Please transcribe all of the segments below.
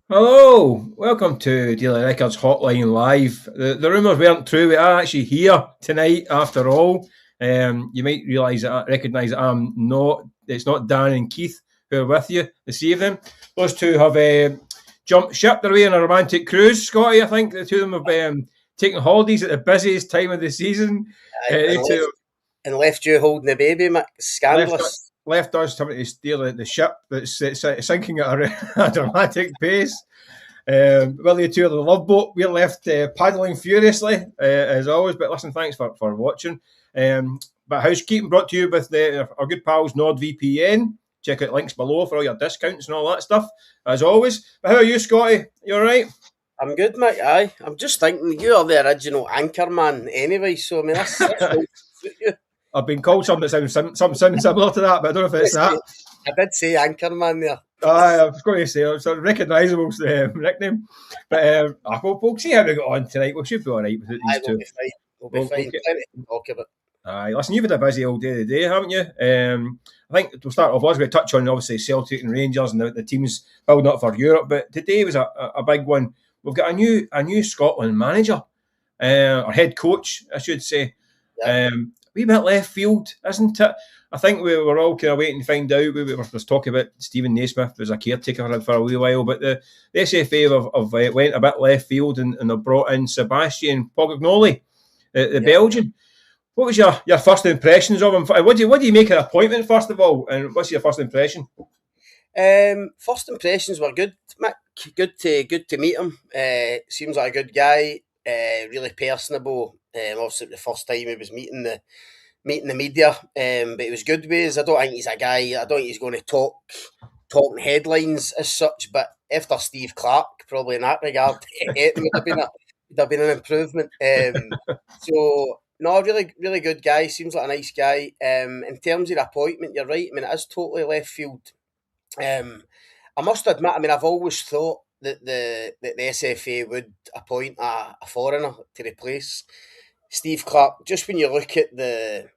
Hello, welcome to Daily Records Hotline Live. The rumours weren't true. We are actually here tonight after all. You might recognise that I'm not. It's not Dan and Keith who are with you this evening. Those two have jumped ship. They're away on a romantic cruise. Scotty, I think the two of them have taken holidays at the busiest time of the season. Aye, and left you holding the baby, Mick. Scandalous. Left us having to steer the ship that's sinking at a dramatic pace. Well, the two of the Love Boat, we're left paddling furiously, as always. But listen, thanks for watching. But housekeeping brought to you with our good pals NordVPN. Check out links below for all your discounts and all that stuff, as always. But how are you, Scotty? You all right? I'm good, Mick. Aye. I'm just thinking you are the original anchor man anyway, so I mean, that's suit you. I've been called something that sounds similar to that, but I don't know if it's that. I did say anchor man there. I was going to say it's a recognisable nickname, but we'll see how we get on tonight. We should be all right with these two. We'll be fine. Plenty to talk about. Aye, listen, you've had a busy old day today, haven't you? I think we'll start off. As we touch on, obviously Celtic and Rangers and the teams building up for Europe, but today was a big one. We've got a new Scotland manager, or head coach, I should say. Yep. Wee bit left field, isn't it? I think we were all kind of waiting to find out. We were talking about Stephen Naismith as a caretaker for a wee while, but the SFA have went a bit left field and they've brought in Sebastien Pocognoli, the Belgian. What was your first impressions of him? What do you make of the appointment, first of all? And what's your first impression? First impressions were good, Mick. Good to meet him. Seems like a good guy. Really personable. Obviously, the first time he was meeting the media, but it was good ways. I don't think he's a guy. I don't think he's going to talking headlines as such. But after Steve Clarke, probably in that regard, it would have been an improvement. So no, really good guy. Seems like a nice guy. In terms of the appointment, you're right. I mean, it is totally left field. I must admit, I mean, I've always thought that the SFA would appoint a foreigner to replace Steve Clarke. Just when you look at the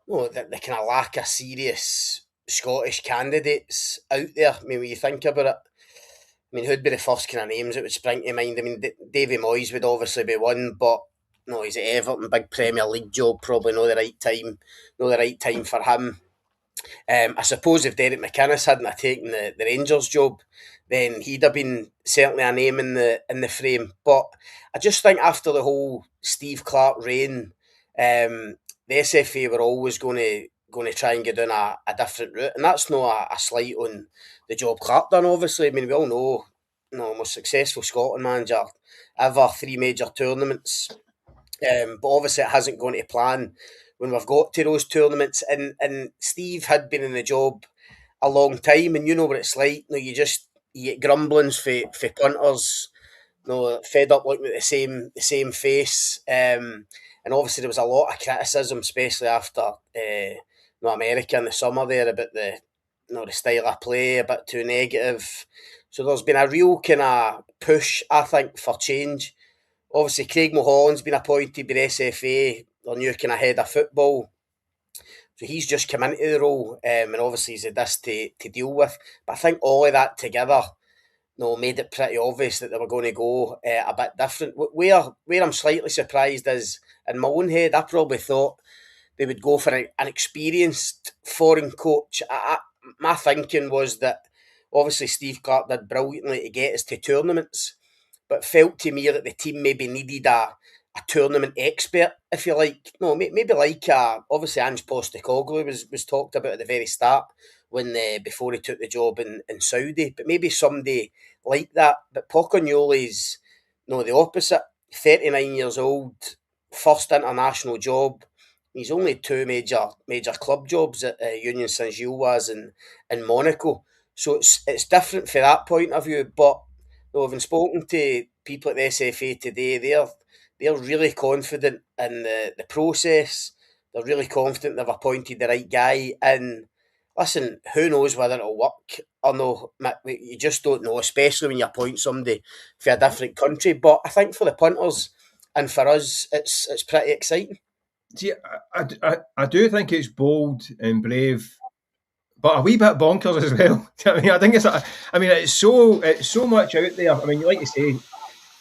kind of lack of serious Scottish candidates out there, I mean, when you think about it, I mean, who'd be the first kind of names that would spring to mind? I mean, Davy Moyes would obviously be one, but no, he's at Everton, big Premier League job, probably not the right time for him. I suppose if Derek McInnes hadn't have taken the Rangers job, then he'd have been certainly a name in the frame. But I just think after the whole Steve Clarke reign, the SFA were always going to try and get down a different route, and that's not a slight on the job Clarke done. Obviously, I mean, we all know, most successful Scotland manager ever, 3 major tournaments. But obviously it hasn't gone to plan when we've got to those tournaments. And Steve had been in the job a long time, and you know what it's like. You get grumblings for punters, fed up looking at the same face. And obviously there was a lot of criticism, especially after America in the summer there, about the style of play, a bit too negative. So there's been a real kind of push, I think, for change. Obviously, Craig Mulholland's been appointed by the SFA, their new kind of head of football. So he's just come into the role, and obviously he's had this to deal with. But I think all of that together, made it pretty obvious that they were going to go a bit different. Where I'm slightly surprised is, in my own head, I probably thought they would go for an experienced foreign coach. My thinking was that obviously Steve Clarke did brilliantly to get us to tournaments, but felt to me that the team maybe needed a tournament expert, if you like. Maybe like obviously Ange Postecoglou was talked about at the very start before he took the job in Saudi, but maybe somebody like that. But Pocognoli's the opposite. 39 years old, first international job. He's only 2 major club jobs at Union Saint-Gilles was in Monaco, so it's different for that point of view. But having spoken to people at the SFA today, they're really confident in the process. They're really confident they've appointed the right guy. And listen, who knows whether it'll work or no? You just don't know, especially when you appoint somebody for a different country. But I think for the punters and for us, it's pretty exciting. See, I do think it's bold and brave but a wee bit bonkers as well. I mean, I think it's so much out there. I mean, like you say,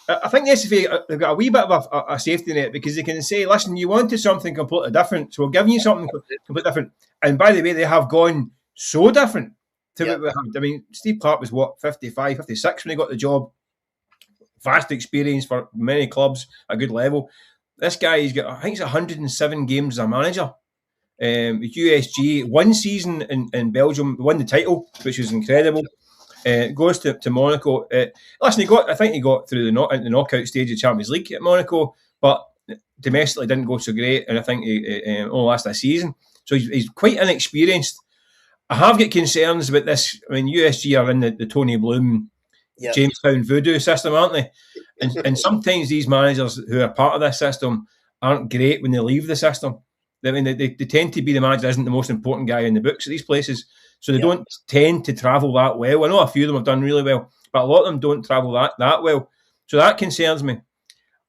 I think the SFA, they've got a wee bit of a safety net because they can say, listen, you wanted something completely different, so we're giving you something completely different. And by the way, they have gone so different to what we had. I mean, Steve Clarke was, 55, 56 when he got the job. Vast experience for many clubs, a good level. This guy, he's got, I think it's 107 games as a manager. USG, one season in Belgium, won the title, which was incredible. Goes to Monaco. Listen, I think he got through the knockout stage of Champions League at Monaco, but domestically didn't go so great, and I think he only lasted a season. So he's quite inexperienced. I have got concerns about this. I mean, USG are in the Tony Bloom, Jamestown voodoo system, aren't they? And sometimes these managers who are part of this system aren't great when they leave the system. I mean, they tend to be the manager isn't the most important guy in the books at these places. So they don't tend to travel that well. I know a few of them have done really well, but a lot of them don't travel that well. So that concerns me.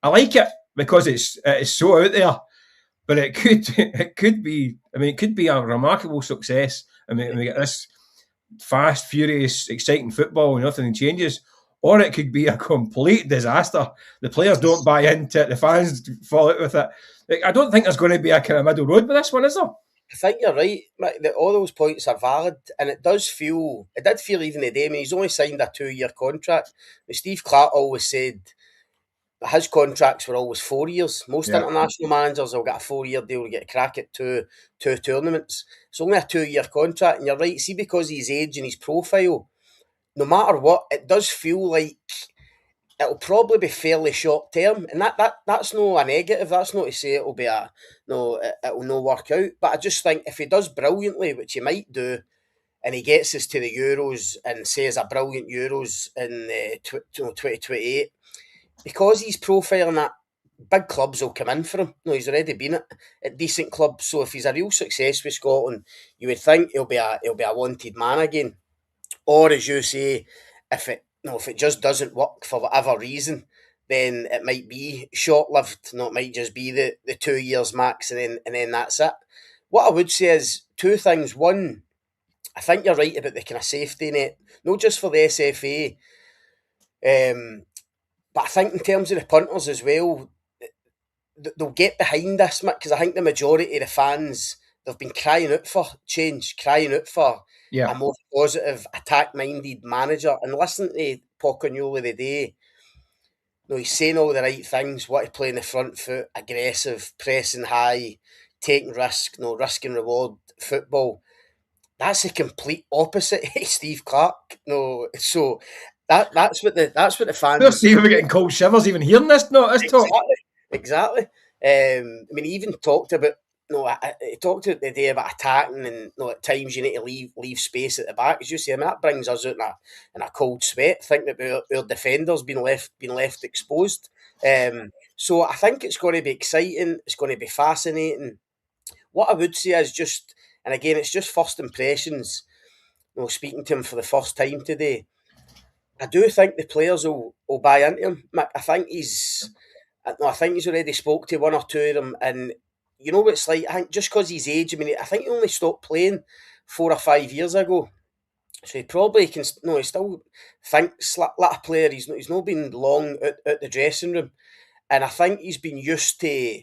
I like it because it's so out there, but it could be. I mean, it could be a remarkable success. I mean, we get this fast, furious, exciting football and nothing changes, or it could be a complete disaster. The players don't buy into it. The fans fall out with it. I don't think there's going to be a kind of middle road with this one, is there? I think you're right, Mick, that all those points are valid, and it did feel even today. I mean, he's only signed a 2-year contract. Steve Clarke always said his contracts were always 4 years. Most international managers will get a 4-year deal to get a crack at two tournaments. It's only a 2-year contract, and you're right. See, because of his age and his profile, no matter what, it does feel like it'll probably be fairly short term, and that's no a negative. That's not to say it'll be it'll no work out. But I just think if he does brilliantly, which he might do, and he gets us to the Euros and says a brilliant Euros in 2028, because he's profiling that, big clubs will come in for him. He's already been at decent clubs, so if he's a real success with Scotland, you would think he'll be a wanted man again. Or as you say, if it just doesn't work for whatever reason, then it might be short-lived. It might just be the 2 years max, and then that's it. What I would say is two things. One, I think you're right about the kind of safety net, not just for the SFA, but I think in terms of the punters as well, they'll get behind this, because I think the majority of the fans, they've been crying out for change, crying out for a more positive, attack-minded manager. And listening to Pocognoli today, he's saying all the right things, want to play in the front foot, aggressive, pressing high, taking risk, risk and reward football. That's the complete opposite of Steve Clarke. So that's what the fans. They're seeing we're getting cold shivers even hearing this. Exactly. I mean, he even talked about. He talked today about attacking, and at times you need to leave space at the back, as you say. I mean, that brings us out in a cold sweat, thinking about our defenders being left exposed. So I think it's going to be exciting. It's going to be fascinating. What I would say is just, and again, it's just first impressions. Speaking to him for the first time today, I do think the players will buy into him. I think he's already spoke to one or two of them, and you know what it's like. I think just because his age, I mean, I think he only stopped playing 4 or 5 years ago, so he probably can. He still thinks like a player. He's not been long at the dressing room, and I think he's been used to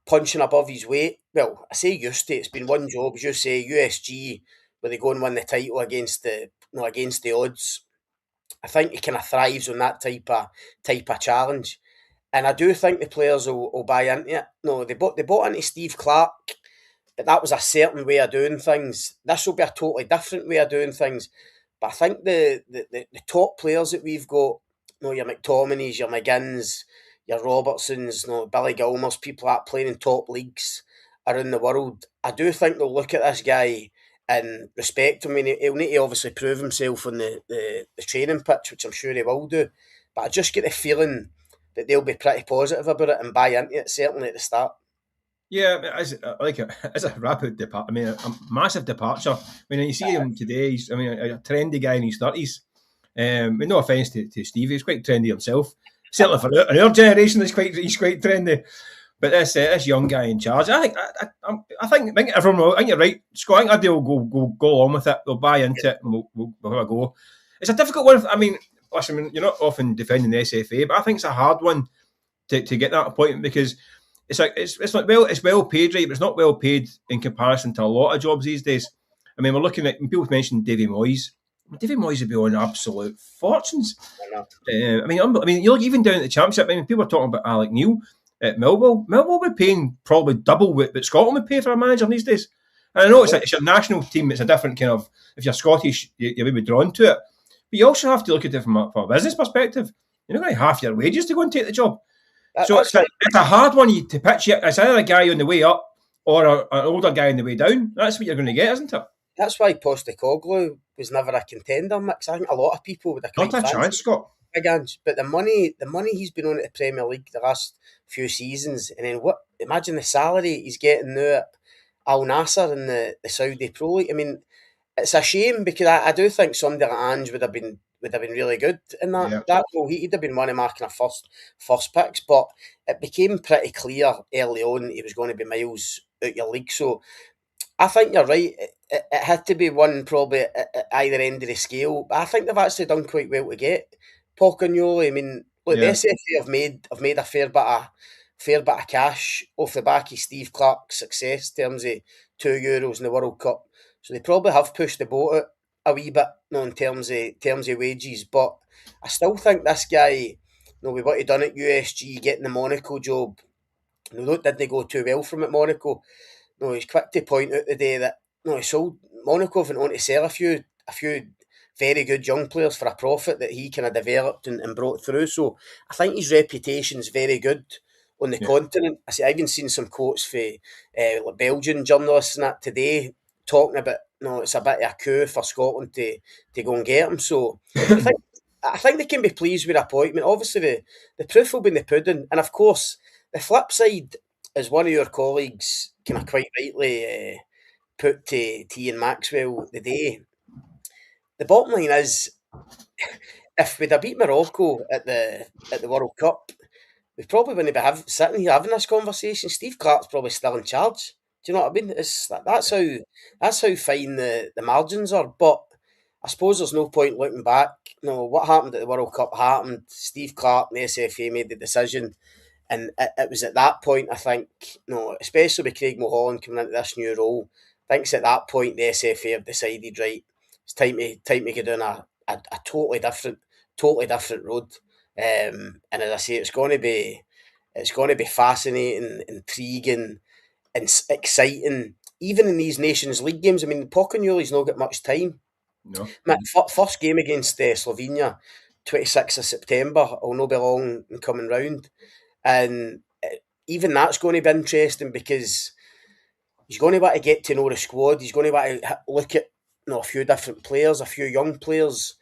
punching above his weight. Well, I say used to. It's been one job, as you say, USG, where they go and win the title against the odds. I think he kind of thrives on that type of challenge. And I do think the players will buy into it. They bought into Steve Clarke, but that was a certain way of doing things. This will be a totally different way of doing things. But I think the top players that we've got, your McTominays, your McInnes, your Robertsons, Billy Gilmours, people that playing in top leagues around the world, I do think they'll look at this guy and respect him. I mean, he'll need to obviously prove himself on the training pitch, which I'm sure he will do. But I just get the feeling that they'll be pretty positive about it and buy into it, certainly at the start. Yeah, as a rapid departure. I mean, a massive departure. I mean, you see him today. He's, a trendy guy in his 30s. With no offence to Steve, he's quite trendy himself. Certainly for our generation, he's quite trendy. But this young guy in charge, I think everyone. I think you're right, Scott. I think they'll go along with it. They'll buy into it, and we'll have a go. It's a difficult one. I mean, listen, you're not often defending the SFA, but I think it's a hard one to get that appointment because it's well paid, right? But it's not well paid in comparison to a lot of jobs these days. I mean, we're looking at people mentioned Davy Moyes. Davy Moyes would be on absolute fortunes. I mean, you look even down at the Championship. I mean, people are talking about Alec Neil at Millwall. Millwall would be paying probably double what Scotland would pay for a manager these days. And I know it's a national team. It's a different kind of. If you're Scottish, you're maybe drawn to it. But you also have to look at it from a business perspective. You're not going to half your wages to go and take the job. So it's a hard one to pitch. It's either a guy on the way up or an older guy on the way down. That's what you're going to get, isn't it? That's why Postecoglou was never a contender, Mix. I think a lot of people would have quite not a chance, Scott. But the money he's been on at the Premier League the last few seasons, and then imagine the salary he's getting now at Al Nassr in the Saudi Pro League. I mean, it's a shame because I do think somebody like Ange would have been really good in that role. He'd have been one of marking a first picks, but it became pretty clear early on he was going to be miles out your league. So I think you're right. It had to be one probably at either end of the scale, but I think they've actually done quite well to get Pocognoli. I mean, look, the SFA have made a fair bit of cash off the back of Steve Clarke's success in terms of €2 in the World Cup. So they probably have pushed the boat out a wee bit, in terms of wages. But I still think this guy, with what he done at USG, getting the Monaco job, didn't go too well from at Monaco. He's quick to point out today that he sold Monaco went on to sell a few very good young players for a profit that he kind of developed and brought through. So I think his reputation's very good on the continent. I've even seen some quotes for like Belgian journalists and that today talking about it's a bit of a coup for Scotland to go and get him. So I think they can be pleased with the appointment. Obviously the proof will be in the pudding, and of course the flip side is one of your colleagues kind of quite rightly put to Ian Maxwell today. The bottom line is, if we'd have beat Morocco at the World Cup, we probably wouldn't be sitting here having this conversation. Steve Clarke's probably still in charge. Do you know what I mean? That's how fine the margins are. But I suppose there's no point looking back. What happened at the World Cup happened. Steve Clarke and the SFA made the decision. And it was at that point, I think, especially with Craig Mulholland coming into this new role, I think it's at that point the SFA have decided, right, it's time to go down a totally different road. And as I say, it's going to be fascinating, intriguing, and exciting. Even in these Nations League games, I mean, Pocognoli's not got much time. No. First game against Slovenia, 26th of September, will not be long in coming round. And even that's going to be interesting because he's going to want to get to know the squad. He's going to want to look at a few different players, a few young players.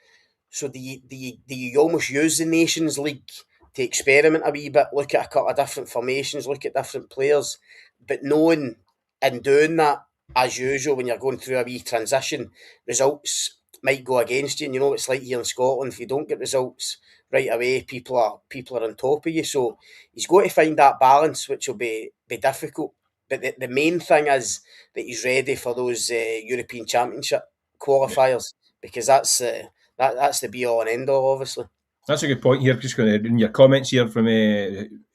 So do you almost use the Nations League to experiment a wee bit, look at a couple of different formations, look at different players, but knowing and doing that, as usual, when you're going through a wee transition, results might go against you. And it's like here in Scotland, if you don't get results right away, people are on top of you. So he's got to find that balance, which will be difficult. But the main thing is that he's ready for those European Championship qualifiers, because that's the be all and end all, obviously. That's a good point here. Just going to read your comments here from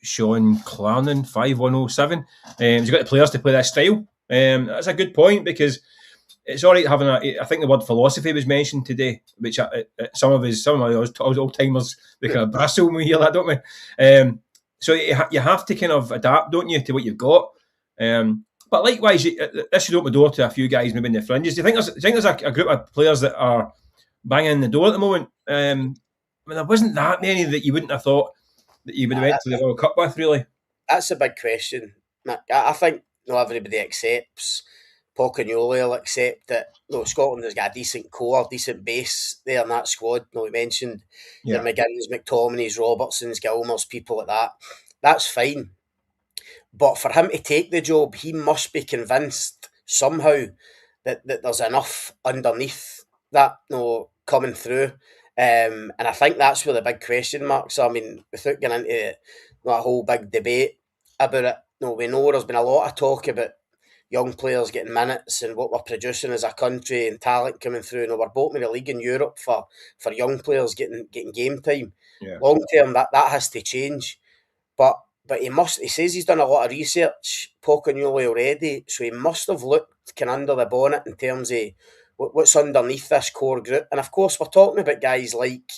Sean Clarnon 5107. He's got the players to play this style. That's a good point because it's all right having I think the word philosophy was mentioned today, which some of my old timers they kind of bristle when we hear that, don't we? So you have to kind of adapt, don't you, to what you've got. But likewise, this should open the door to a few guys maybe in the fringes. Do you think there's a group of players that are banging the door at the moment? I mean, there wasn't that many that you wouldn't have thought that you would have went to the World Cup with, really. That's a big question. I think everybody accepts. Pocognoli will accept that Scotland has got a decent core, decent base there in that squad. We mentioned your McInnes, McTominays, Robertsons, Gilmers, people like that. That's fine. But for him to take the job, he must be convinced somehow that there's enough underneath that coming through. And I think that's where the big question marks are. I mean, without getting into a whole big debate about it, we know there's been a lot of talk about young players getting minutes and what we're producing as a country and talent coming through. We're bottom of the league in Europe for young players getting game time. Yeah. Long term, that has to change. But he says he's done a lot of research, Pocognoli already, so he must have looked kind of under the bonnet in terms of what's underneath this core group. And of course, we're talking about guys like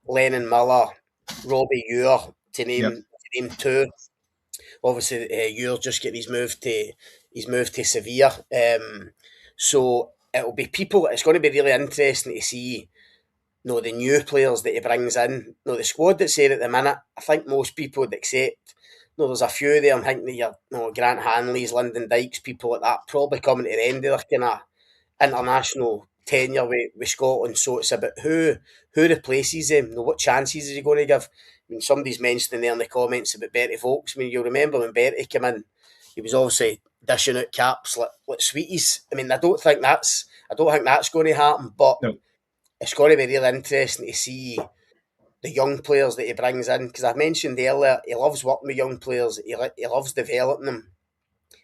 Lennon Miller, Robbie Ure, to name two. Obviously, Ure just get his move to Sevilla. So it'll be people. It's going to be really interesting to see the new players that he brings in. The squad that's there at the minute, I think most people would accept. There's a few there. I'm thinking that your Grant Hanley's, Lyndon Dykes, people like that, probably coming to the end of their kind of international tenure with Scotland. So it's about who replaces him. What chances is he going to give? I mean, somebody's mentioning there in the comments about Bertie Vogts. I mean, you'll remember when Bertie came in, he was obviously dishing out caps like sweeties. I mean, I don't think that's going to happen, but it's going to be really interesting to see the young players that he brings in, because I mentioned earlier he loves working with young players. He loves developing them.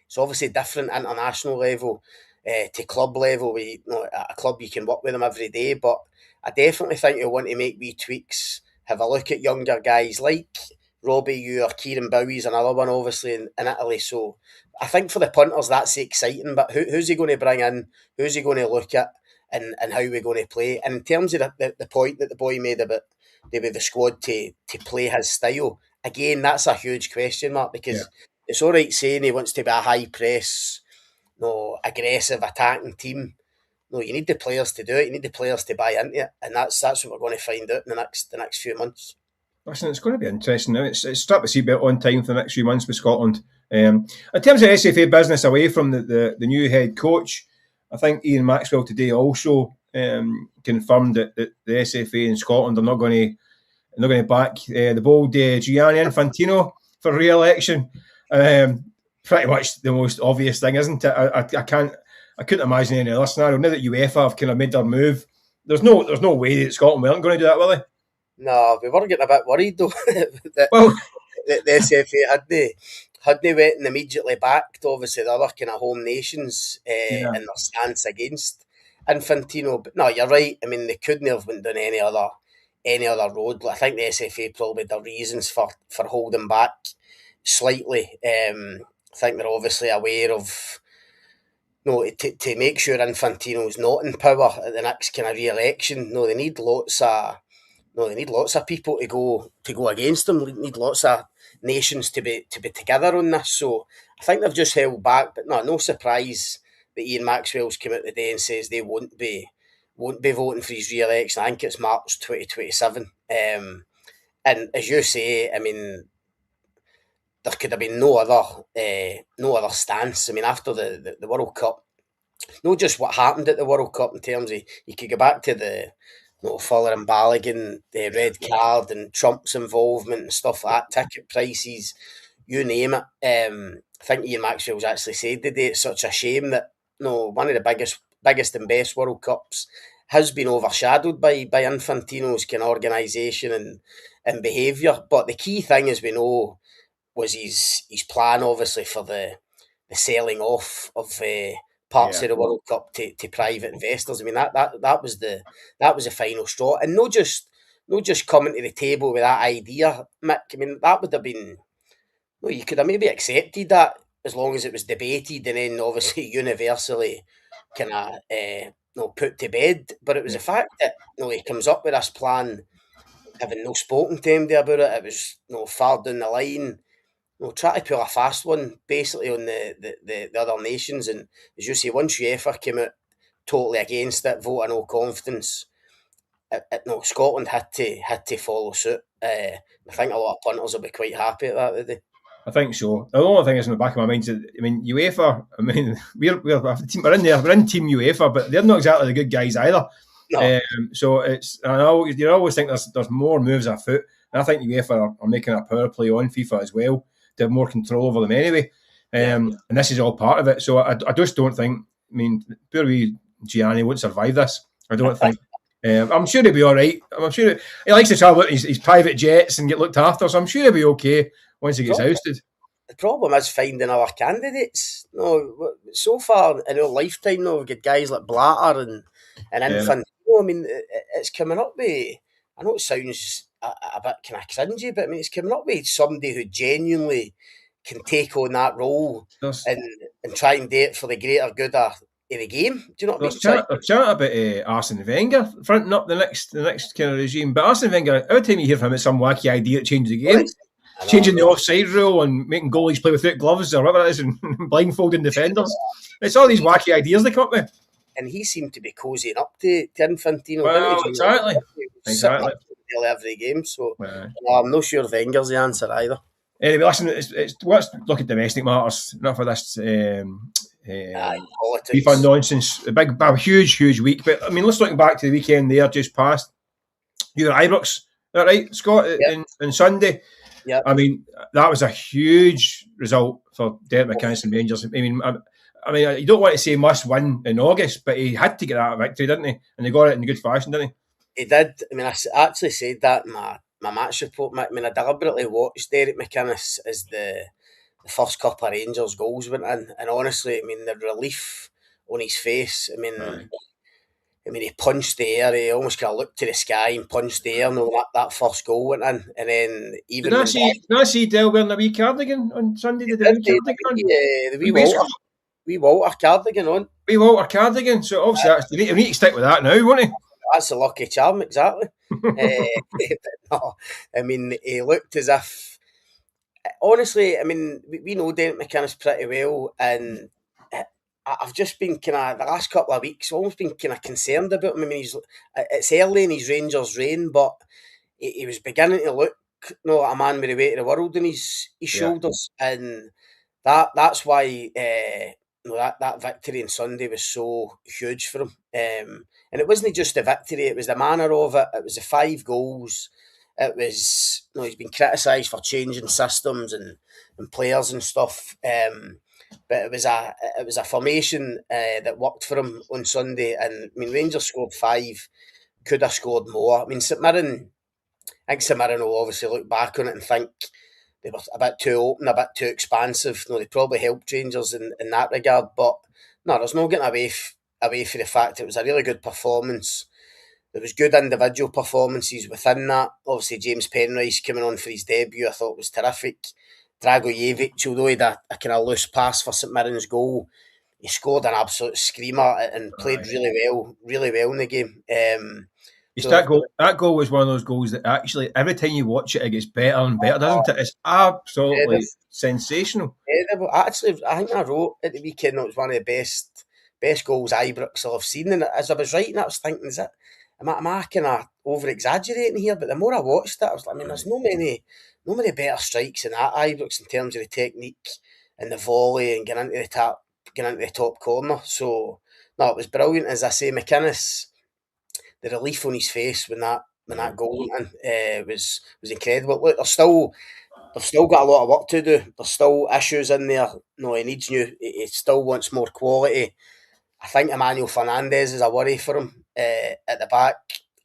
It's obviously different international level to club level. At a club you can work with them every day, but I definitely think you'll want to make wee tweaks. Have a look at younger guys like Robbie Ure, Kieran Bowie's another one, obviously in Italy. So I think for the punters that's exciting. But who's he going to bring in? Who's he going to look at? And how we're going to play. And in terms of the point that the boy made about maybe the squad to play his style, again, that's a huge question mark, because it's all right saying he wants to be a high press, aggressive attacking team. You need the players to do it. You need the players to buy into it, and that's what we're going to find out in the next few months. Listen, it's going to be interesting now. It's strap the seatbelt on time for the next few months with Scotland. In terms of SFA business away from the new head coach, I think Ian Maxwell today also confirmed that the SFA in Scotland are not going to back the bold Gianni Infantino for re-election. Pretty much the most obvious thing, isn't it? I couldn't imagine any other scenario. Now that UEFA have kind of made their move, there's no way that Scotland weren't going to do that, will they? No, we were getting a bit worried though. The SFA had they went and immediately backed, obviously, the other kind of home nations in their stance against Infantino. But no, you're right. I mean, they couldn't have been doing any other road. I think the SFA probably had their reasons for holding back slightly. I think they're obviously aware of to make sure Infantino's not in power at the next kind of re-election. They need lots of people to go against them. They need lots of nations to be together on this. So I think they've just held back, but no surprise that Ian Maxwell's come out today and says they won't be voting for his re-election. I think it's March 2027. And as you say, I mean, there could have been no other stance. I mean, after the World Cup, not just what happened at the World Cup in terms of, you could go back to the Fuller and Balogun, the red card and Trump's involvement and stuff like that, ticket prices, you name it. I think Ian Maxwell's actually said today it's such a shame that one of the biggest and best World Cups has been overshadowed by Infantino's kind of organisation and behaviour. But the key thing, as we know, was his plan, obviously, for the selling off of parts of the World Cup to private investors. I mean, that was the final straw, and not just coming to the table with that idea, Mick. I mean, that would have been, you could have maybe accepted that as long as it was debated and then obviously universally kind of put to bed. But it was the fact that he comes up with this plan, having no spoken to him about it. It was far down the line. Try to pull a fast one basically on the other nations, and as you say, once UEFA came out totally against it, vote of no confidence, Scotland had to follow suit. I think a lot of punters will be quite happy at that, would they? I think so. The only thing is in the back of my mind is, I mean, UEFA. I mean, we're in there. We're in Team UEFA, but they're not exactly the good guys either. No. So you always think there's more moves afoot, and I think UEFA are making a power play on FIFA as well to have more control over them anyway. And this is all part of it. So I just don't think. I mean, poor wee Gianni won't survive this. I don't think. I'm sure he'll be all right. I'm sure he likes to travel with his private jets and get looked after, so I'm sure he'll be okay once he gets ousted. the problem is finding our candidates. No, so far in our lifetime, no, we've got guys like Blatter and Infantino. I mean, it's coming up with. I know it sounds a bit kind of cringy, but I mean, it's coming up with somebody who genuinely can take on that role and try and do it for the greater good of the game. Do you know what I mean? There's chat about Arsene Wenger fronting up the next kind of regime, but Arsene Wenger, every time you hear from him, it's some wacky idea to change the game. Changing the offside rule and making goalies play without gloves or whatever it is, and blindfolding defenders. It's all these wacky ideas they come up with. And he seemed to be cosying up to Infantino. Well, exactly. Every game, so I'm not sure Wenger's the answer either. Anyway, listen, let's look at domestic matters, not for this FIFA nonsense. A huge week. But I mean, let's look back to the weekend there just past. You were at Ibrox, is that right, Scott? Yep. On Sunday. Yeah. I mean, that was a huge result for Derek McInnes and Rangers. I mean, you don't want to say must win in August, but he had to get that victory, didn't he? And he got it in good fashion, didn't he? He did. I mean, I actually said that in my match report. I mean, I deliberately watched Derek McInnes as the first couple of Rangers goals went in, and honestly, I mean, the relief on his face. I mean, he punched the air. He almost kind of looked to the sky and punched the air. No, that first goal went in, and then even. Did I see Del wearing a wee cardigan on Sunday? The wee Walter cardigan on. Wee Walter cardigan. So obviously, we need to stick with that now, won't he? That's a lucky charm, exactly. No, I mean, he looked as if. Honestly, I mean, we know Derek McInnes pretty well, and I've just been kind of the last couple of weeks, almost been kind of concerned about him. I mean, it's early in his Rangers reign, but he was beginning to look like a man with the weight of the world on his shoulders, and that's why that victory on Sunday was so huge for him. And it wasn't just the victory; it was the manner of it. It was the 5 goals. It was, he's been criticised for changing systems and players and stuff. But it was a formation that worked for him on Sunday. And I mean, Rangers scored 5, could have scored more. I mean, St Mirren will obviously look back on it and think they were a bit too open, a bit too expansive. They probably helped Rangers in that regard. But no, there's no getting away from the fact it was a really good performance. There was good individual performances within that. Obviously, James Penrice coming on for his debut, I thought was terrific. Dragojevic, although he had a kind of loose pass for St Mirren's goal, he scored an absolute screamer and played really well in the game. That goal was one of those goals that actually every time you watch it, it gets better and better, doesn't it? It's absolutely sensational. Incredible. Actually, I think I wrote at the weekend that it was one of the best goals Ibrox will have seen. And as I was writing, I was thinking, am I kind of over exaggerating here? But the more I watched it, I was like, I mean, there's no many better strikes than that Ibrox in terms of the technique and the volley and getting into the top corner. So no, it was brilliant. As I say, McInnes, the relief on his face when that goal went in was incredible. Look, they've still got a lot of work to do. There's still issues in there. No, he needs he still wants more quality. I think Emmanuel Fernandez is a worry for him at the back.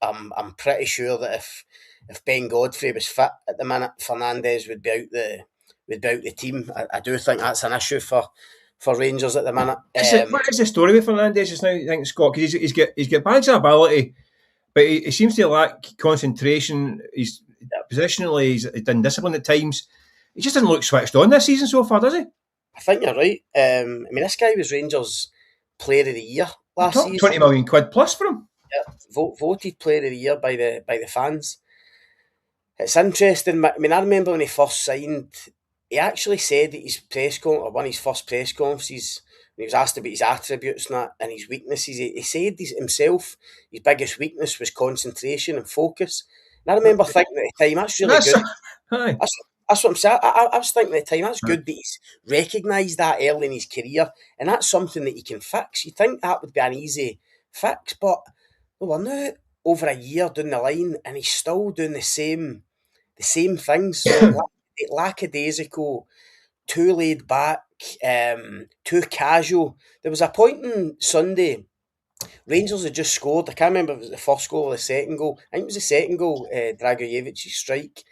I'm pretty sure that if Ben Godfrey was fit at the minute, Fernandez would be out the team. I do think that's an issue for Rangers at the minute. What is the story with Fernandez just now, you think, Scott? Because he's got bags of ability, but he seems to lack concentration. He's positionally, he's indisciplined at times. He just doesn't look switched on this season so far, does he? I think you're right. I mean, this guy was Rangers Player of the Year last season. 20 million quid plus for him. Yeah, voted Player of the Year by the fans. It's interesting. I mean, I remember when he first signed, he actually said at his press conference, one of his first press conferences, when he was asked about his attributes and his weaknesses, he said himself his biggest weakness was concentration and focus. And I remember thinking at the time, that's really good. That's what I'm saying. I was thinking at the time, that's good that he's recognised that early in his career, and that's something that he can fix. You think that would be an easy fix, but we're now over a year down the line, and he's still doing the same things. So lackadaisical, too laid back, too casual. There was a point in Sunday, Rangers had just scored. I can't remember if it was the first goal or the second goal. I think it was the second goal, Dragojevic's strike.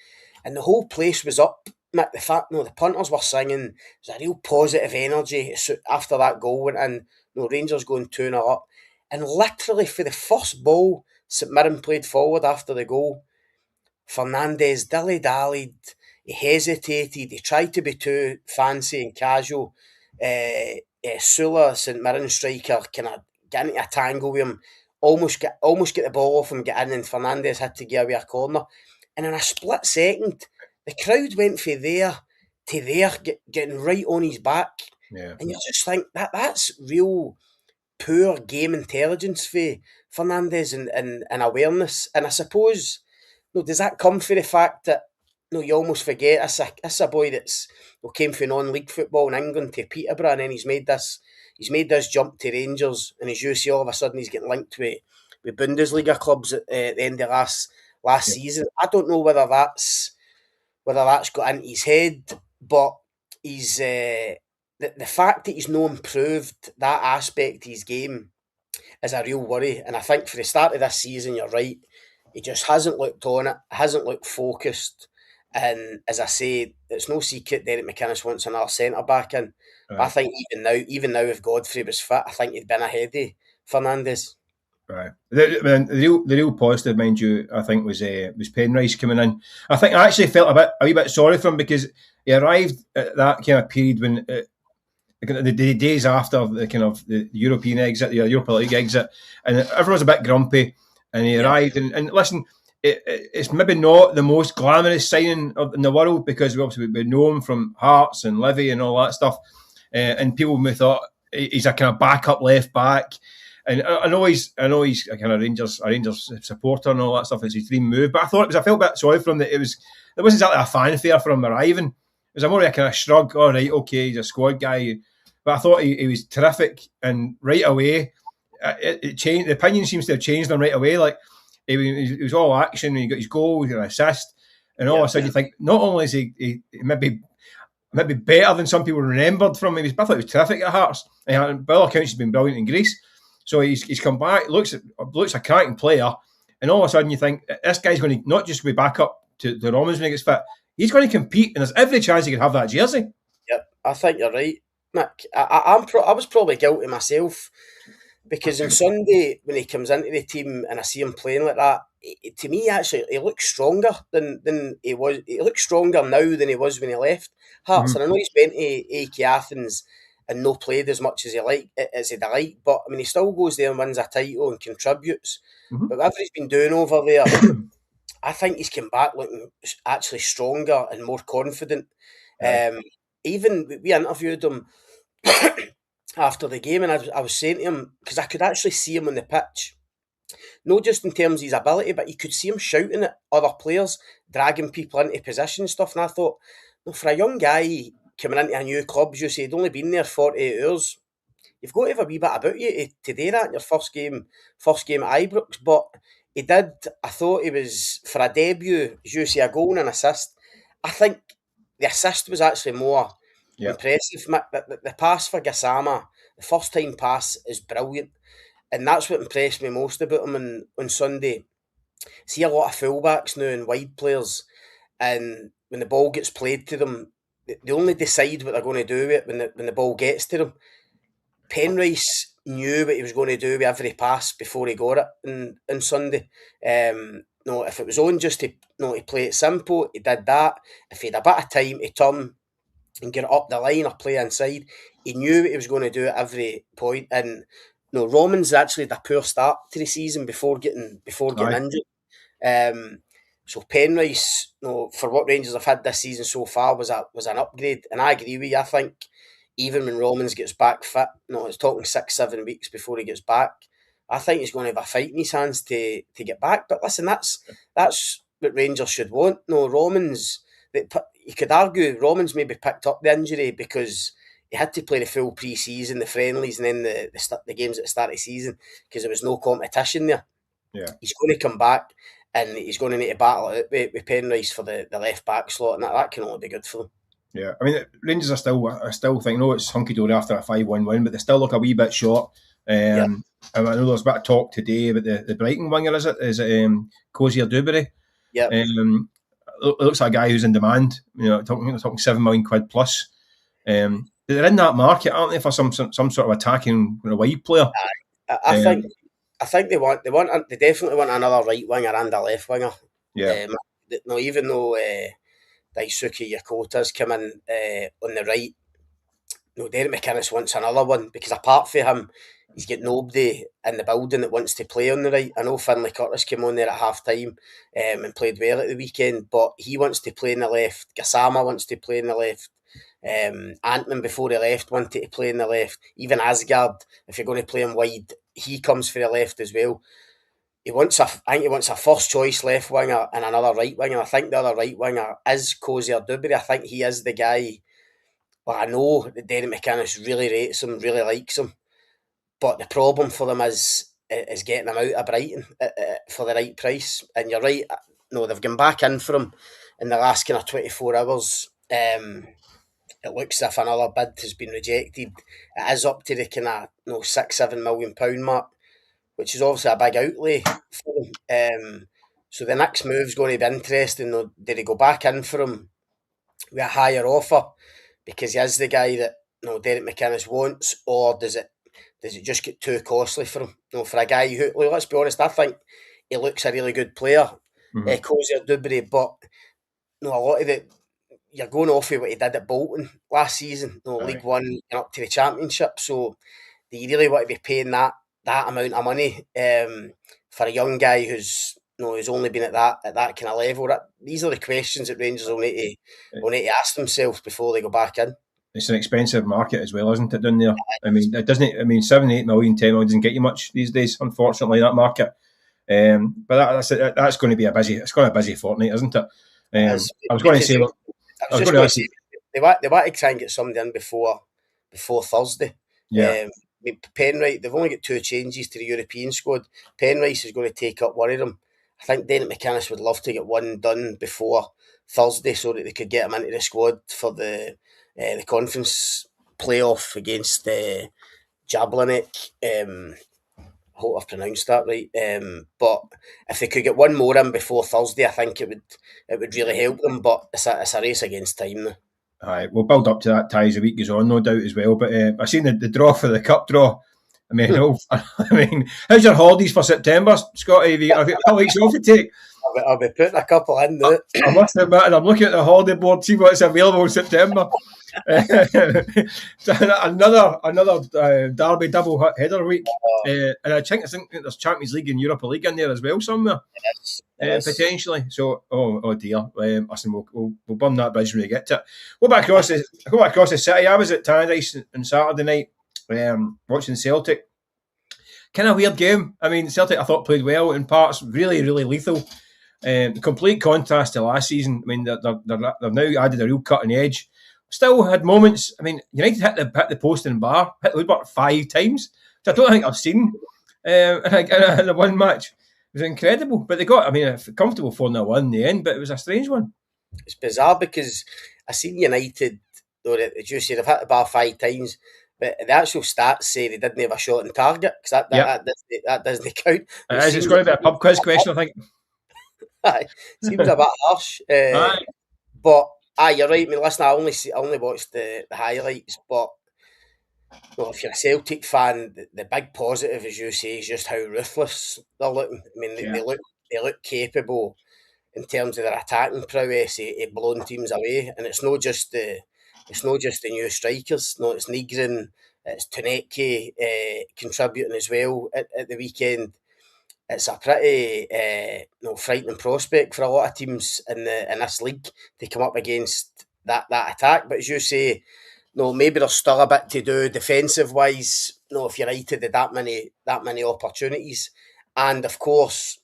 And the whole place was up Mick, the punters were singing. There was a real positive energy after that goal went in. Rangers going 2-0 up, and literally for the first ball, St Mirren played forward after the goal. Fernandes dilly-dallied, he hesitated, he tried to be too fancy and casual. Sula, St Mirren striker, kind of get into a tangle with him, almost get the ball off him, get in, and Fernandes had to give away a corner. And in a split second, the crowd went from there to there, getting right on his back. Yeah. And you just think that's real poor game intelligence for Fernandes and awareness. And I suppose, does that come from the fact that you almost forget this a boy that's came from non-league football in England to Peterborough, and then he's made this jump to Rangers, and as you see, all of a sudden he's getting linked with Bundesliga clubs at the end of last season. I don't know whether that's got into his head, but he's the fact that he's not improved that aspect of his game is a real worry. And I think for the start of this season, you're right, he just hasn't looked on it, hasn't looked focused. And as I say, it's no secret Derek McInnes wants another centre back in. Right. But I think even now, if Godfrey was fit, I think he'd been ahead of Fernandes. Right. The real positive, mind you, I think was Penrice coming in. I think I actually felt a wee bit sorry for him, because he arrived at that kind of period when the days after the kind of the European exit, the Europa League exit, and everyone was a bit grumpy. And he arrived, and listen, it's maybe not the most glamorous signing in the world, because we know him from Hearts and Livy and all that stuff, and people may thought he's a kind of backup left back. And I know he's a kind of Rangers supporter and all that stuff. It's his dream move, but I felt a bit sorry for him that there wasn't exactly a fanfare for him arriving. It was more like a kind of shrug. All right, okay, he's a squad guy, but I thought he was terrific, and right away. It changed. The opinion seems to have changed on right away. Like he was all action. He got his goal, he got an assist, and all of a sudden you think not only is he maybe better than some people remembered from him. I thought he was terrific at Hearts. And by all accounts, he's been brilliant in Greece. So he's come back. Looks a cracking player, and all of a sudden you think this guy's going to not just be back up to the Romans when he gets fit. He's going to compete, and there's every chance he could have that jersey. Yep, I think you're right, Mick. I was probably guilty myself. Because on Sunday, when he comes into the team and I see him playing like that, to me, actually, he looks stronger than he was. He looks stronger now than he was when he left Hearts. Mm-hmm. And I know he's been to AEK Athens and not played as much as he'd like, but I mean, he still goes there and wins a title and contributes. Mm-hmm. But whatever he's been doing over there, I think he's come back looking actually stronger and more confident. Right. Even we interviewed him after the game, and I was saying to him, because I could actually see him on the pitch, not just in terms of his ability, but you could see him shouting at other players, dragging people into position and stuff. And I thought, for a young guy coming into a new club, as you say, he'd only been there 48 hours, you've got to have a wee bit about you to do that in your first game at Ibrox. But he did. I thought he was, for a debut, as you say, a goal and an assist. I think the assist was actually more impressive. The pass for Gassama, the first time pass, is brilliant, and that's what impressed me most about him on Sunday. See a lot of fullbacks now and wide players, and when the ball gets played to them, they only decide what they're going to do with it when the ball gets to them. Penrice knew what he was going to do with every pass before he got it on Sunday. If it was on just to play it simple, he did that. If he had a bit of time to turn and get it up the line or play inside, he knew what he was going to do at every point. And Romans actually had a poor start to the season before getting injured. So Penrice, for what Rangers have had this season so far, was an upgrade. And I agree with you. I think even when Romans gets back fit, it's talking 6-7 weeks before he gets back, I think he's going to have a fight in his hands to get back. But listen, that's what Rangers should want. Romans, you could argue Romans maybe picked up the injury because he had to play the full pre-season, the friendlies, and then the games at the start of the season because there was no competition there. Yeah, he's going to come back and he's going to need to battle it with Penrice for the left back slot, and that can only be good for them. Yeah, I mean, Rangers I still think, it's hunky-dory after a 5-1 win, but they still look a wee bit short. I know there's a bit of talk today about the Brighton winger, is it Cozier Dewberry? Yeah. looks like a guy who's in demand. Talking £7 million plus. They're in that market, aren't they, for some sort of attacking wide player? I think they definitely want another right winger and a left winger. Yeah. Even though Daisuke Yakota's come in on the right, Derek McInnes wants another one, because apart from him, he's got nobody in the building that wants to play on the right. I know Finlay Curtis came on there at half time and played well at the weekend, but he wants to play in the left. Gassama wants to play in the left. Antman, before he left, wanted to play in the left. Even Asgard, if you're going to play him wide, he comes for the left as well. I think he wants a first choice left winger and another right winger. I think the other right winger is Cozier Dubry. I think he is the guy. Well, I know that Derek McInnes really rates him, really likes him, but the problem for them is getting him out of Brighton for the right price. And you're right, they've gone back in for him in the last kind of 24 hours. It looks as if another bid has been rejected. It is up to the kind of £6-7 million mark, which is obviously a big outlay for them. So the next move's going to be interesting. Do they go back in for him with a higher offer because he is the guy that Derek McInnes wants, or does it just get too costly for him? For a guy who, let's be honest, I think he looks a really good player, Cozier Dubry, but a lot of you're going off of what he did at Bolton last season, League One and up to the Championship. So do you really want to be paying that amount of money for a young guy who's only been at that kind of level? These are the questions that Rangers will need to ask themselves before they go back in. It's an expensive market as well, isn't it, down there? I mean, it doesn't. I mean, 7-8 million, 10 million doesn't get you much these days, unfortunately, that market. But that's going to be a busy fortnight, isn't it? I was going to say. They want to try and get somebody in before Thursday. Yeah. Penrice, they've only got 2 changes to the European squad. Penrice is going to take up one of them. I think Derek McInnes would love to get one done before Thursday so that they could get him into the squad for the conference playoff against Jablonec. I hope I've pronounced that right. But if they could get one more in before Thursday, I think it would really help them. But it's a race against time now. Aye, we'll build up to that tie as the week goes on, no doubt as well. But I've seen the draw for the cup draw. I mean, how's your holidays for September, Scotty? Have you got a couple weeks off to take? I'll be putting a couple in there. I must admit, and I'm looking at the holiday board, see what's available in September. another Derby double header week, and I think there's Champions League and Europa League in there as well somewhere, potentially. So, oh dear, listen, we'll burn that bridge when we get to it. Go back across the city. I was at Tannadice on Saturday night, watching Celtic. Kind of weird game. I mean, Celtic I thought played well in parts, really, really lethal. Complete contrast to last season. I mean, they've now added a real cutting edge. Still had moments. I mean, United hit the post and bar, hit the woodwork 5 times, which I don't think I've seen in a one match. It was incredible. But they got, a comfortable 4-0 in the end, but it was a strange one. It's bizarre because I seen United, as you say, they've hit the bar 5 times, but the actual stats say they didn't have a shot on target, because that doesn't count. It's going to be a pub quiz question, I think. Seems a bit harsh. But you're right. I mean, listen, I only watched the highlights, but if you're a Celtic fan, the big positive, as you say, is just how ruthless they're looking. I mean, they look capable in terms of their attacking prowess of blowing teams away, and it's not just the new strikers. No, it's Nygren, it's Tonecki contributing as well at the weekend. It's a pretty frightening prospect for a lot of teams in this league to come up against that attack. But as you say, maybe there's still a bit to do defensive wise. If you're right to that many opportunities, and of course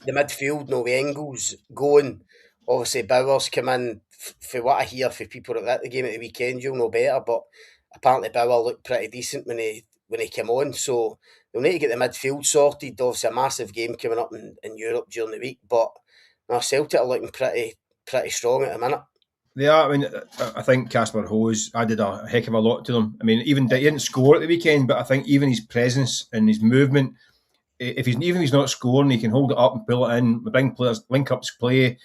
the midfield. With Engels going, obviously Bowers come in. For what I hear for people at the game at the weekend, you'll know better. But apparently Bauer looked pretty decent when he came on. So they'll need to get the midfield sorted. Obviously a massive game coming up in Europe during the week. But Celtic are looking pretty strong at the minute. They are. I mean, I think Kasper Hose added a heck of a lot to them. I mean, he didn't score at the weekend, but I think even his presence and his movement, if he's not scoring, he can hold it up and pull it in, bring players, link-ups play.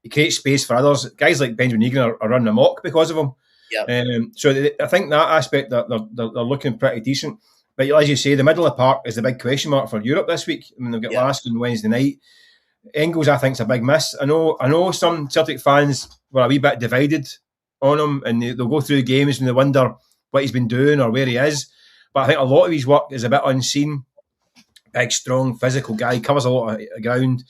he creates space for others. Guys like Benjamin Egan are running amok because of him. Yeah. So I think that aspect that they're looking pretty decent. But as you say, the middle of the park is the big question mark for Europe this week. I mean, they've got LASK on Wednesday night. Engels, I think, is a big miss. I know some Celtic fans were a wee bit divided on him, and they'll go through games and they wonder what he's been doing or where he is. But I think a lot of his work is a bit unseen. Big, strong, physical guy, covers a lot of ground,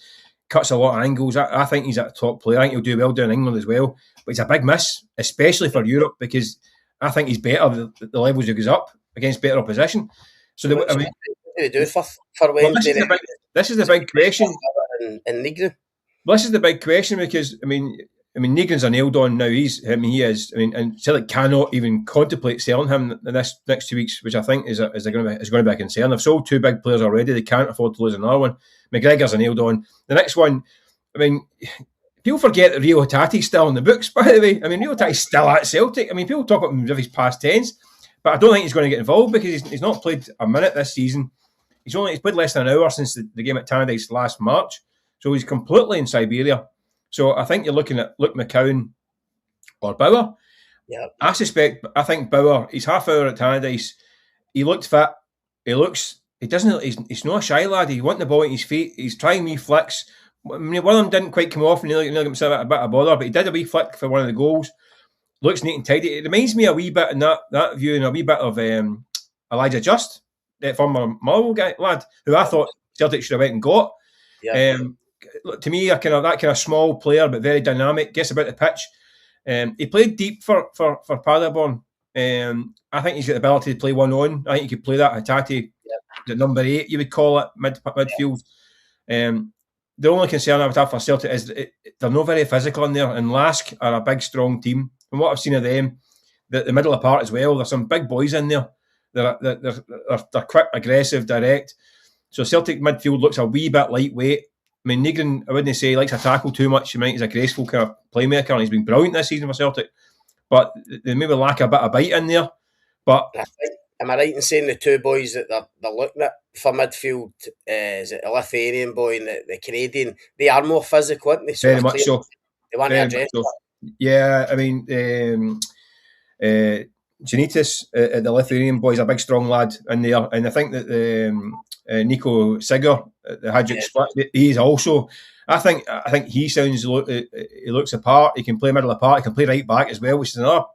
cuts a lot of angles. I think he's a top player. I think he'll do well down in England as well. But he's a big miss, especially for Europe, because I think he's better the levels he goes up against better opposition. So what do they do for Wednesday? This is the big question. And Negrin. Well, this is the big question because I mean, Negrin's a nailed on now. He is. I mean, and Celtic cannot even contemplate selling him in this next 2 weeks, which I think is going to be a concern. They've sold 2 big players already. They can't afford to lose another one. McGregor's a nailed on. The next one, I mean, people forget that Rio Hatate's still in the books. By the way, I mean, Rio Hatate's still at Celtic. I mean, people talk about him as if he's past tense, but I don't think he's going to get involved because he's not played a minute this season. He's played less than an hour since the game at Tannadice last March. So he's completely in Siberia. So I think you're looking at Luke McCowan or Bauer. Yeah. I think Bauer, he's half hour at Tannadice. He looked fit. He's not a shy lad. He wants the ball at his feet. He's trying wee flicks. I mean, one of them didn't quite come off and he nearly got himself a bit of bother, but he did a wee flick for one of the goals. Looks neat and tidy. It reminds me a wee bit in that view and a wee bit of Elijah Just, that former Motherwell guy, lad, who I thought Celtic should have went and got. Yeah. To me, that kind of small player, but very dynamic, gets about the pitch. He played deep for Paderborn. I think he's got the ability to play one on. I think he could play that Hatate, the number 8, you would call it, midfield. The only concern I would have for Celtic is they're not very physical in there, and LASK are a big, strong team. From what I've seen of them, the middle of the park as well, there's some big boys in there. They're quick, aggressive, direct. So Celtic midfield looks a wee bit lightweight. I mean, Negrin, I wouldn't say he likes to tackle too much. He's a graceful kind of playmaker, and he's been brilliant this season for Celtic. But they maybe lack a bit of bite in there. But am I right in saying the 2 boys that they're looking at for midfield, is it the Lithuanian boy and the Canadian? They are more physical, aren't they? So very much so. They want to address that. Yeah, I mean, Janitas, the Lithuanian boy, is a big, strong lad in there, and I think that Nico Sigur, the Hajduk split, he's also. I think he looks apart. He can play middle of the park. He can play right back as well, which is another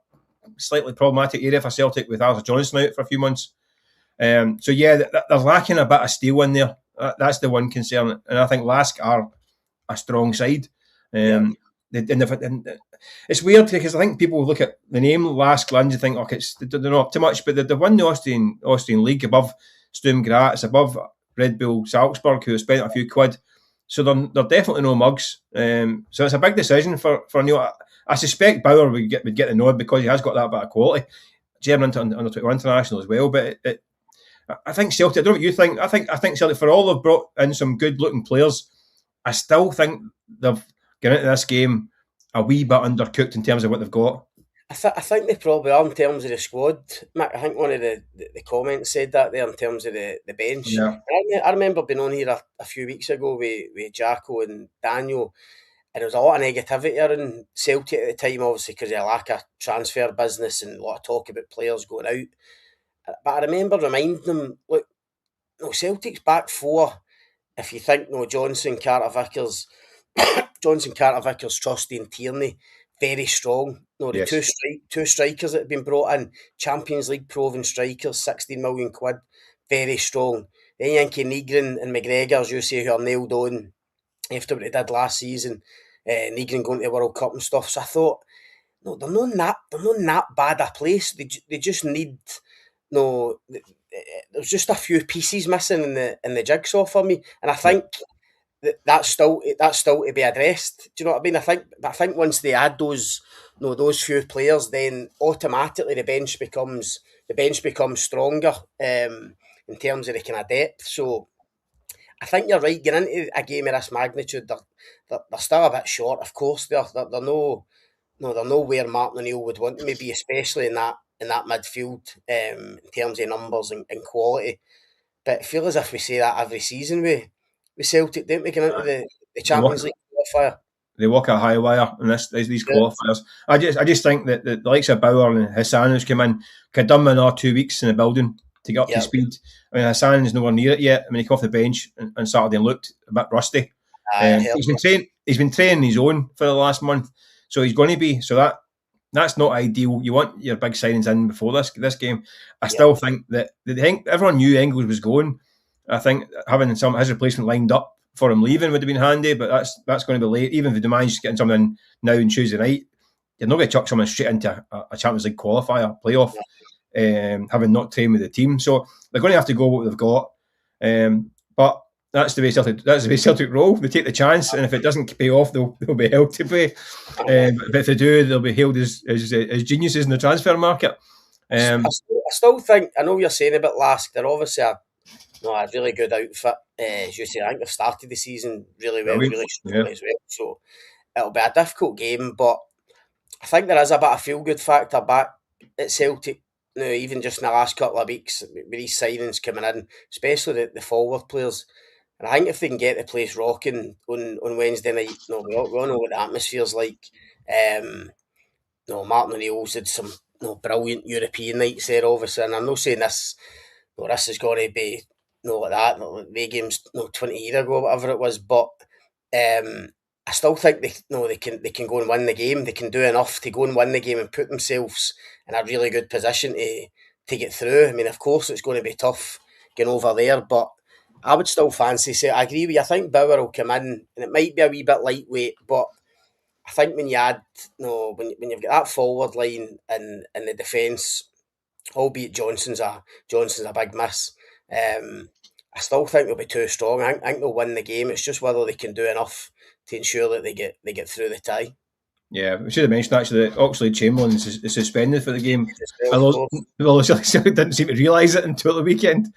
slightly problematic area for Celtic with Arthur Johnson out for a few months. So yeah, they're lacking a bit of steel in there. That's the one concern, and I think LASK are a strong side. It's weird because I think people look at the name LASK Linz and think, okay, they're not too much, but they've won the Austrian League above Sturm Graz, above Red Bull Salzburg, who have spent a few quid. So they're definitely no mugs. So it's a big decision for Neil. I suspect Bauer would get the nod because he has got that bit of quality. German under 21 international as well. But I think Celtic, I don't know what you think. I think Celtic, for all they've brought in some good looking players, I still think they've gone into this game a wee bit undercooked in terms of what they've got. I think they probably are in terms of the squad. Mick, I think one of the comments said that there in terms of the bench. Yeah. I remember being on here a few weeks ago with Jacko and Daniel, and there was a lot of negativity around Celtic at the time, obviously because of a lack of transfer business and a lot of talk about players going out. But I remember reminding them, look, Celtic's back 4. If you think, Johnson, Carter-Vickers, Trusty and Tierney, very strong. The two strikers that have been brought in, Champions League proven strikers, 16 million quid, very strong. Then Yankee Negrin and McGregor, as you say, who are nailed on after what they did last season. Negrin going to the World Cup and stuff. So I thought, they're not that bad a place. They just need there's just a few pieces missing in the jigsaw for me, and I think that's still to be addressed. Do you know what I mean? I think once they add those few players, then automatically the bench becomes stronger in terms of the kind of depth. So I think you're right. Getting into a game of this magnitude, they're still a bit short. Of course, they're nowhere Martin O'Neill would want them to be, especially in that midfield in terms of numbers and quality. But I feel as if we say that every season with Celtic, don't we, get into the Champions League qualifier? they walk a high wire in these qualifiers. I just think that the likes of Bauer and Hassan who's come in could done another 2 weeks in the building to get up to speed. I mean, Hassan is nowhere near it yet. I mean, he came off the bench on Saturday and looked a bit rusty. He's been training his own for the last month, so he's going to be. So that's not ideal. You want your big signings in before this game. I still think that everyone knew Engels was going. I think having his replacement lined up for him leaving would have been handy, but that's going to be late. Even if they manage getting someone in now on Tuesday night, you're not going to chuck someone straight into a Champions League qualifier playoff, having not trained with the team. So they're going to have to go what they've got. But that's the way Celtic roll. They take the chance, and if it doesn't pay off, they'll be held to pay. But if they do, they'll be hailed as geniuses in the transfer market. I still think, I know you're saying about LASK, they're obviously a really good outfit. As you say, I think they've started the season really well, really strongly as well. So it'll be a difficult game, but I think there is a bit of feel-good factor back at Celtic. Now, even just in the last couple of weeks, with these signings coming in, especially the forward players. And I think if they can get the place rocking on Wednesday night, we all know what the atmosphere's like. Martin O'Neill's had some brilliant European nights there, obviously, and I'm not saying this is going to be like that. The game's 20 years ago, whatever it was, but I still think they can go and win the game. They can do enough to go and win the game and put themselves in a really good position to get through. I mean, of course, it's going to be tough getting over there, but I would still fancy. I agree with you. I think Bauer will come in, and it might be a wee bit lightweight, but I think when you add, when you've got that forward line and the defence, albeit Johnson's a big miss. I still think they'll be too strong. I think they'll win the game. It's just whether they can do enough to ensure that they get through the tie. Yeah, we should have mentioned actually that Oxlade-Chamberlain is suspended for the game. Although Celtic didn't seem to realise it until the weekend,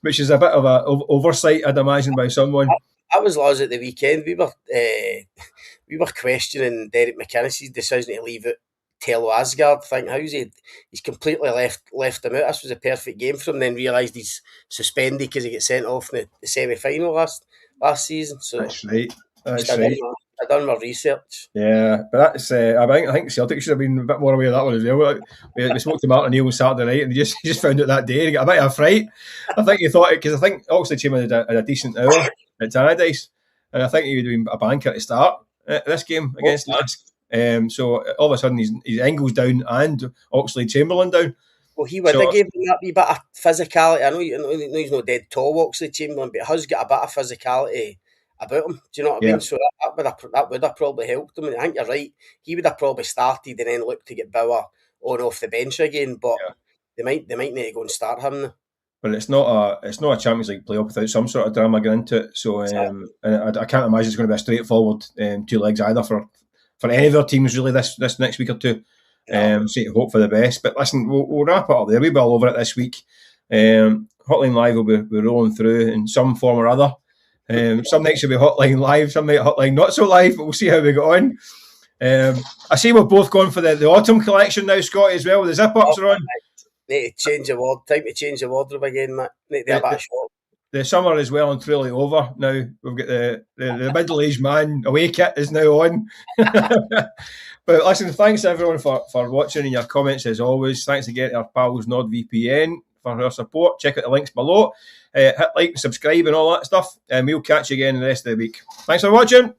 which is a bit of an oversight, I'd imagine, by someone. That was us at the weekend. We were questioning Derek McInnes' decision to leave it Tello Asgard. Think he's completely left him out. This was a perfect game for him. Then realised he's suspended because he got sent off in the semi-final last season. So that's right. I've done my research. Yeah, but that's. I think Celtic should have been a bit more aware of that one as well. We spoke to Martin O'Neill on Saturday night, and he just found out that day. He got a bit of a fright. I think he thought it because I think Oxlade-Chamberlain had a decent hour at Tannadice, and I think he would have been a banker to start this game against LASK. So all of a sudden he's Engels down and Oxlade-Chamberlain down. Well, he would have given that wee bit of physicality. I know he's not dead tall, Oxlade-Chamberlain, but he has got a bit of physicality about him. Do you know what I mean? So that would have probably helped him. And I think you're right. He would have probably started and then looked to get Bauer on off the bench again. But they might need to go and start him now. But it's not a Champions League playoff without some sort of drama going into it. So and I can't imagine it's going to be a straightforward 2 legs either for any of their teams really this next week or two. So hope for the best. But listen, we'll wrap it up there. We'll be all over it this week. Hotline Live will be rolling through in some form or other. Some nights will be Hotline Live, some night Hotline not so live, but we'll see how we get on. I see we've both gone for the autumn collection now, Scotty, as well. The zip-ups are on. Need to change the wardrobe. Time to change the wardrobe again, Matt. Need to have a shop. The summer is well and truly over now. We've got the middle-aged man away kit is now on. But listen, thanks everyone for watching and your comments as always. Thanks again to our pals NordVPN for their support. Check out the links below. Hit like and subscribe and all that stuff. And we'll catch you again the rest of the week. Thanks for watching.